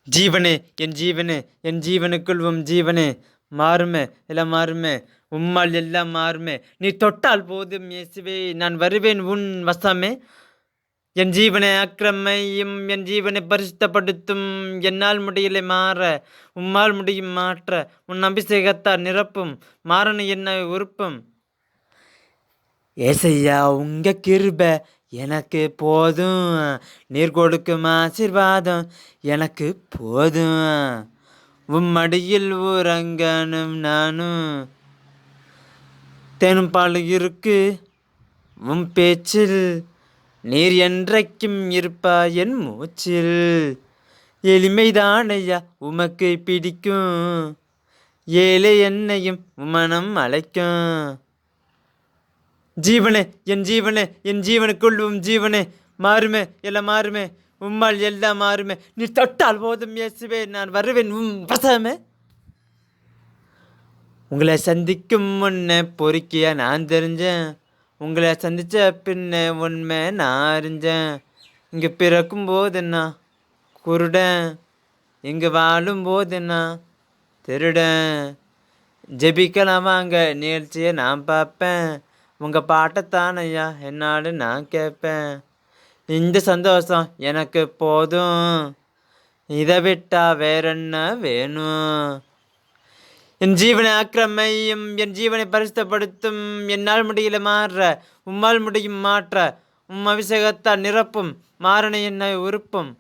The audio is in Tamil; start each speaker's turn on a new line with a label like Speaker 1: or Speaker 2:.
Speaker 1: ஜீவனே என் ஜீவனே என் ஜீவனுக்குள் ஜீவனே மாறுமே எல்லாம் மாறுமே உம்மால் எல்லாம் மாறுமே நீ தொட்டால் போதும் இயேசுவே நான் வருவேன் உன் வசமே என் ஜீவனை அக்கிரமையும் என் ஜீவனை பரிசுத்தப்படுத்தும் என்னால் முடியலை மாற உம்மால் முடியும் மாற்ற உன் அபிஷேகத்தால் நிரப்பும் மாறன என்னை உறுப்பும் ஏசையா உங்க கிருபை எனக்கு போதும் நீர் கொடுக்கும் ஆசீர்வாதம் எனக்கு போதும் மடியில் உறங்கணும் நானும் தேனும் பால் இருக்கு உன் பேச்சில் நீர் என்றைக்கும் இருப்பா என் மூச்சில் எளிமைதானையா உமக்கு பிடிக்கும் ஏழை என்னையும் மனம் அழைக்கும் ஜீவனே என் ஜீவனுக்குள் ஜீவனே மாறுமே எல்லாம் மாறுமே உம்மால் எல்லாம் மாறுமே நீ தொட்டால் போதும் இயேசுவே நான் வருவேன் வசமே உங்களை சந்திக்கும் முன்னே பொறுக்கியா நான் தெரிஞ்சேன் உங்களை சந்தித்த பின்ன உண்மை நான் அறிஞ்சேன் இங்கே பிறக்கும் போதுன்னா குருடன் இங்கே வாழும் போதுன்னா திருடன் ஜெபிக்கலாம் வாங்க நிகழ்ச்சியை நான் பார்ப்பேன் உங்கள் பாட்டைத்தான் ஐயா என்னாலும் நான் கேட்பேன் இந்த சந்தோஷம் எனக்கு போதும் இதை விட்டா வேறென்ன வேணும் என் ஜீவனை ஆக்கிரமையும் என் ஜீவனை பரிசுத்தப்படுத்தும் என்னால் முடியல மாற உம்மால் முடியும் மாற்ற அபிஷேகத்தால் நிரப்பும் மாறனை என்னை உறுப்பும்